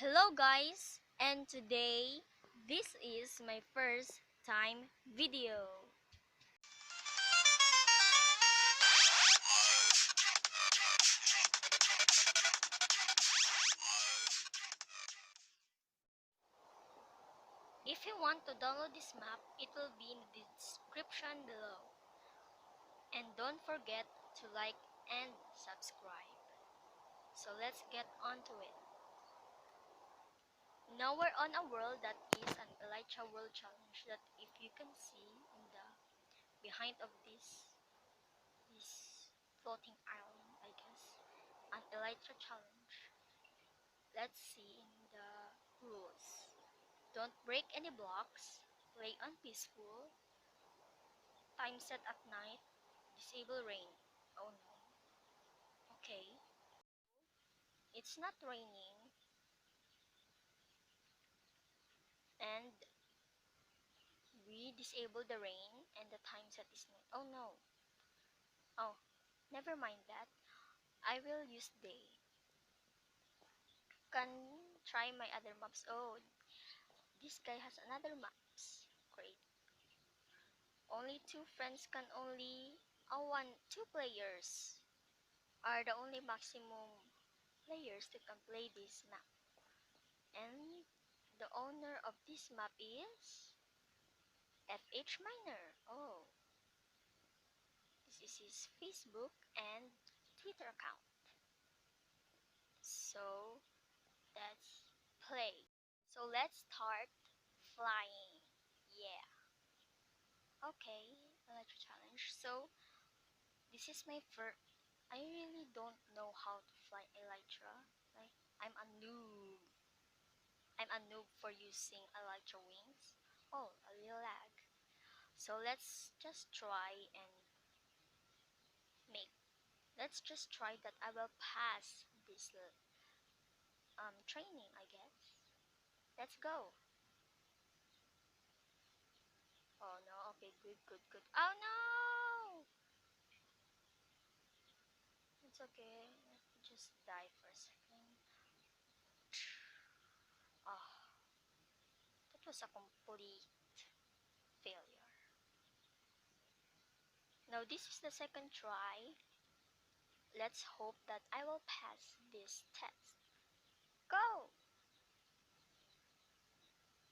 Hello guys, and today this is my first time video. If you want to download this map, it will be in the description below. And don't forget to like and subscribe. So let's get on to it. Now we're on a world that is an Elytra World Challenge that if you can see in the behind of this floating island, I guess, an Elytra Challenge. Let's see in the rules. Don't break any blocks. Play on peaceful. Time set at night. Disable rain. Oh no. Okay. It's not raining. And we disable the rain and the time set is night. Oh no. Oh, never mind that. I will use day. Can try my other maps. Oh, this guy has another maps. Great. Only two friends can only two players are the only maximum players that can play this map. And the owner of this map is FH Miner. Oh, this is his Facebook and Twitter account. So let's play. So let's start flying. Yeah. Okay, Elytra challenge. So this is my first. I really don't know how to fly Elytra. Like I'm a noob. I'm a noob for using Elytra wings. Oh, a little lag. So let's just try and make. Let's just try that I will pass this training, I guess. Let's go. Oh no. Okay, good, good, good. Oh no! It's okay. Let me just die for a second. Oh, that was a complete failure. Now this is the second try. Let's hope that I will pass this test. Go!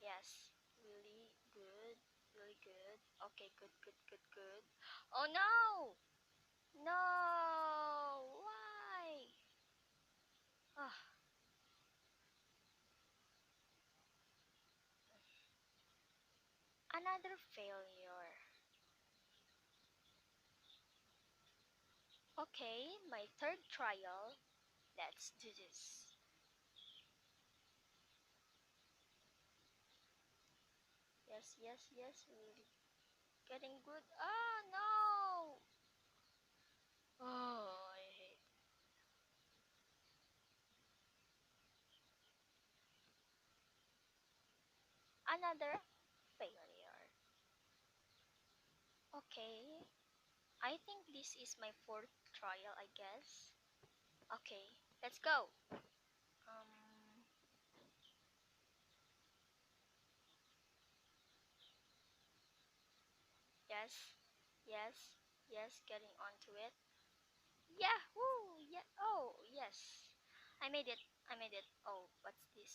Yes, really good, really good. Okay, good, good, good, good. Oh no! No! Why? Ah, another failure. Okay, my third trial. Let's do this. Yes, yes, yes, really getting good. Ah, no! Oh, I hate another failure. Okay, I think this is my fourth trial, I guess. Okay, let's go. Um, yes, yes, yes, getting onto it. Yahoo! Yeah, oh, yes. I made it. I made it. Oh, what's this?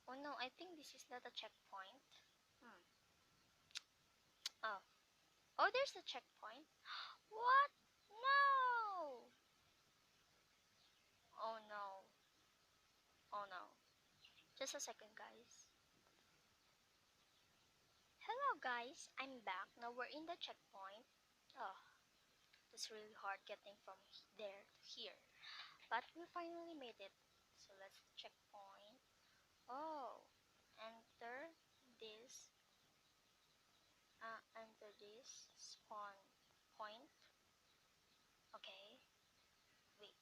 Oh no, I think this is not a checkpoint. Hmm. Oh. Oh, there's a checkpoint. What? No! Oh no. Oh no. Just a second, guys. Hello, guys. I'm back. Now we're in the checkpoint. Oh, it's really hard getting from there to here. But we finally made it. So let's checkpoint. Oh, enter this. Enter this spawn point. Okay. Wait.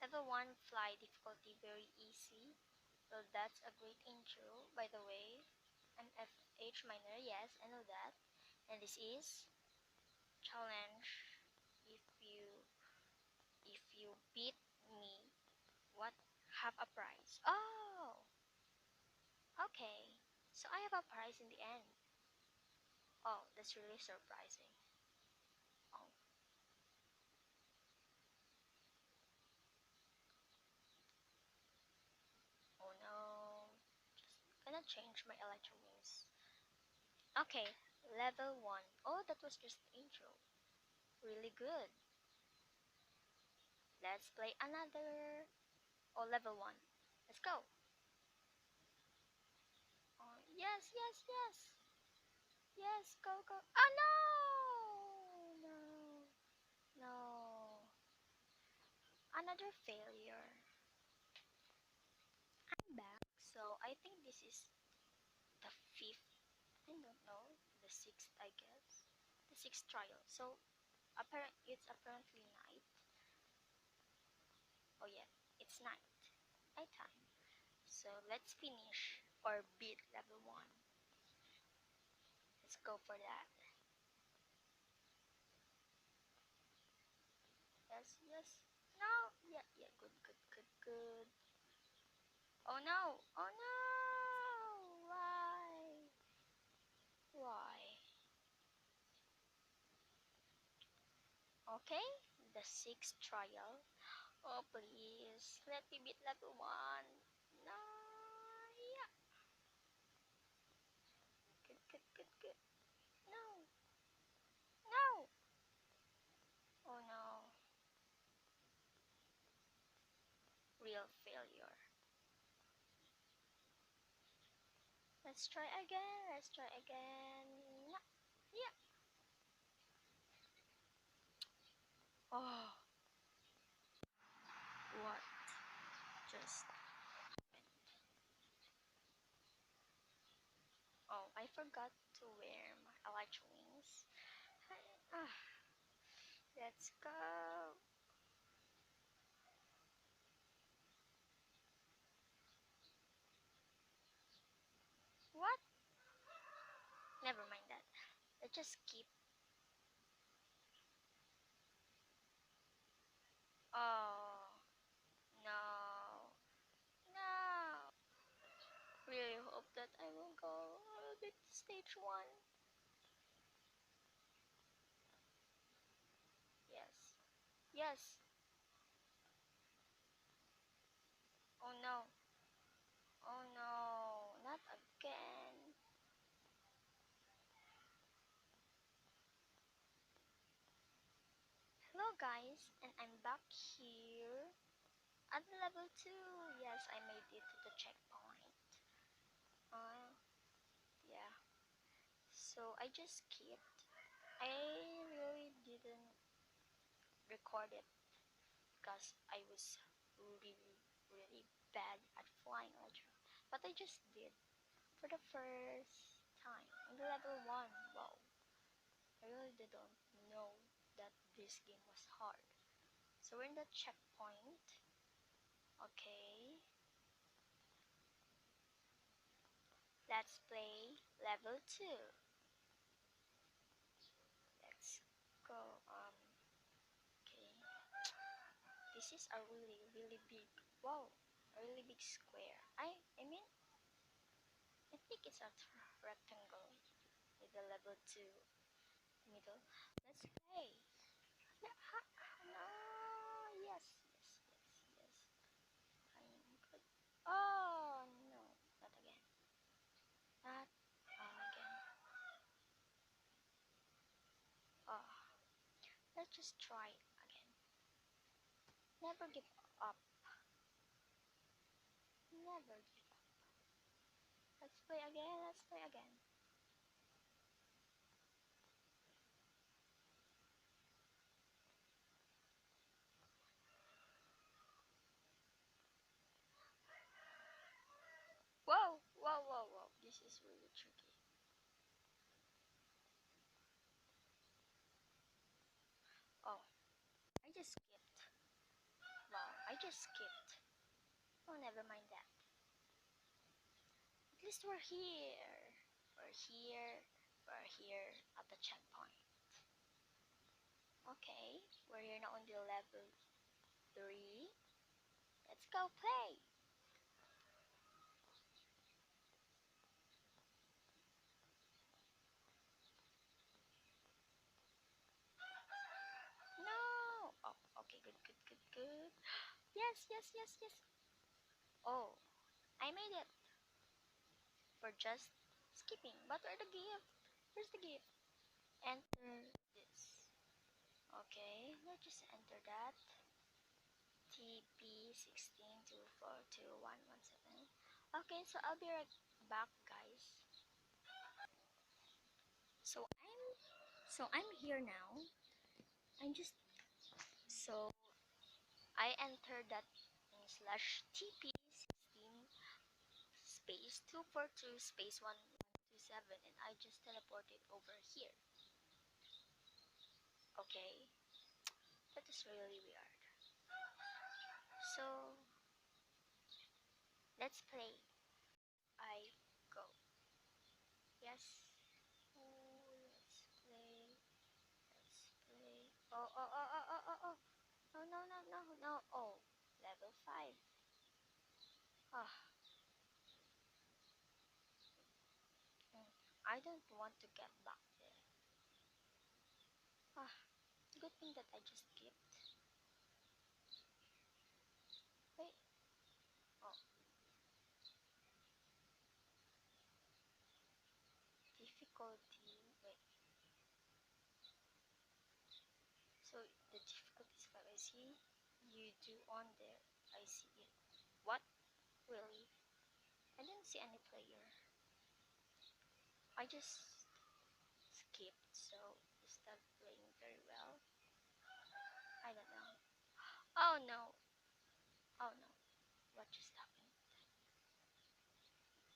Level 1 fly difficulty very easy. Well, that's a great intro, by the way. I'm FH Miner, yes, I know that. And this is challenge. If you if you beat me, what have a prize. Oh, okay. So I have a prize in the end. Oh, that's really surprising. Oh, oh no. Just gonna change my electro wings. Okay, level 1. Oh, that was just the intro. Really good. Let's play another. Oh, level 1. Let's go. Oh, yes, yes, yes. Yes, go, go. Oh, no! No. No. Another failure. I'm back. So, I think this is the fifth. I don't know. The sixth, I guess. The sixth trial. So, it's apparently night. Oh, yeah. It's night. Nighttime. So, let's finish or beat level 1. Let's go for that. Yes, yes. No. Yeah, yeah. Good, good, good, good. Oh no! Oh no! Why? Why? Okay, the sixth trial. Oh please, let me beat level 1. No, yeah. Good, good, good, good. No, no. Oh no, real failure. Let's try again. Let's try again. No, yeah. Oh, what just happened? Oh, I forgot to wear my electro wings. Ah, let's go. What? Never mind that. Let's just skip. Oh, no. No. Really hope that I will go a bit stage 1. Yes. Yes. Oh no. Oh no. Not again. Hello guys, and I'm back here at level 2. Yes, I made it to the checkpoint. Uh, yeah. So I just skipped. I really didn't record it because I was really, really bad at flying electro. But I just did for the first time in the level 1. Wow, I really didn't know that this game was hard. So we're in the checkpoint. Okay, let's play level 2. Let's go. Okay, this is a really, really big. Wow, a really big square. I mean, I think it's a rectangle with the level 2 middle. Let's play. Yeah, no, yes, yes, yes, yes. I'm good. Oh no, not again. Not again. Oh, let's just try again. Never give up. Never give up. Let's play again. Let's play again. Whoa, whoa, whoa, whoa. This is really tricky. Oh, I just skipped. Wow, I just skipped. Oh, never mind that. At least we're here. We're here. We're here at the checkpoint. Okay, we're here now on the level 3. Let's go play. Yes, yes, yes, yes. Oh, I made it for just skipping. But where's the gift? Where's the gift? Enter this. Okay, let's just enter that. TP16242117. Okay, so I'll be right back, guys. So I'm here now. I'm just so I entered that slash TP16 space 242 space 1127 and I just teleported over here. Okay, that is really weird. So let's play. I go. Yes. Oh, let's play. Let's play. Oh, oh, oh, oh, oh, oh, oh. No, no, no, no, no. Oh, level 5. Ah, mm, I don't want to get back there. Ah, good thing that I just skipped. Wait. Oh, difficulty. Wait. So the difficulty is 5. I see you do on there. I see it. What? Really? I didn't see any player. I just skipped, so is that playing very well? I don't know. Oh no. Oh no. What just happened?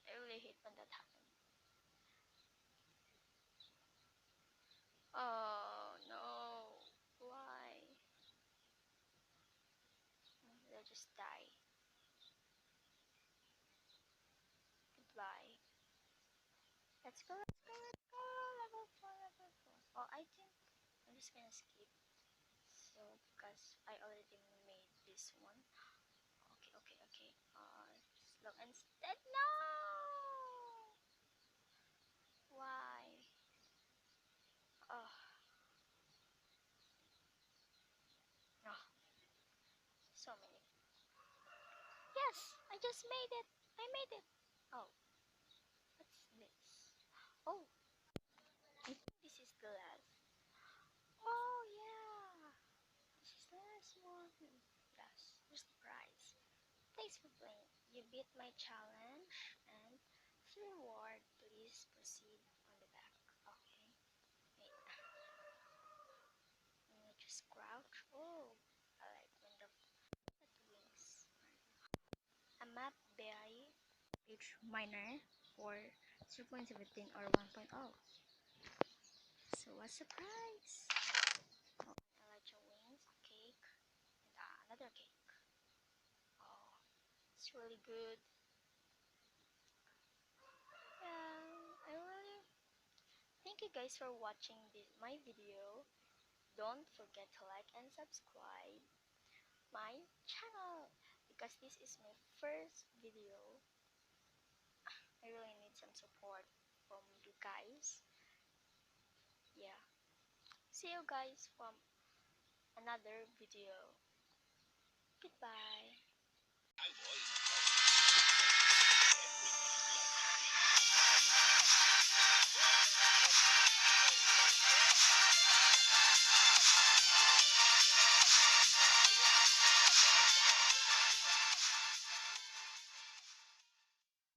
I really hate when that happened. Oh no. Why? They'll just die. Goodbye. Let's go, let's go, let's go. Level 4, level 4. Oh, I think I'm just gonna skip. So, because I already made this one. Okay, okay, okay. Slow and steady. No! Why? Oh, no. So many. Yes, I just made it. I made it. Oh, what's this? Oh, I think this is the last. Oh, yeah. This is the last one. Yes, here's the prize. Thanks for playing. You beat my challenge and the reward. Please proceed on the back. Okay. Wait. Let me just crouch. Oh, I like when the wings. A map by H minor for 0.17 or 1.0. So a surprise! Oh, Elijah wings, a cake, and another cake. Oh, it's really good. Yeah, I really thank you guys for watching my video. Don't forget to like and subscribe my channel because this is my first video. I really need some support from you guys. Yeah. See you guys from another video. Goodbye.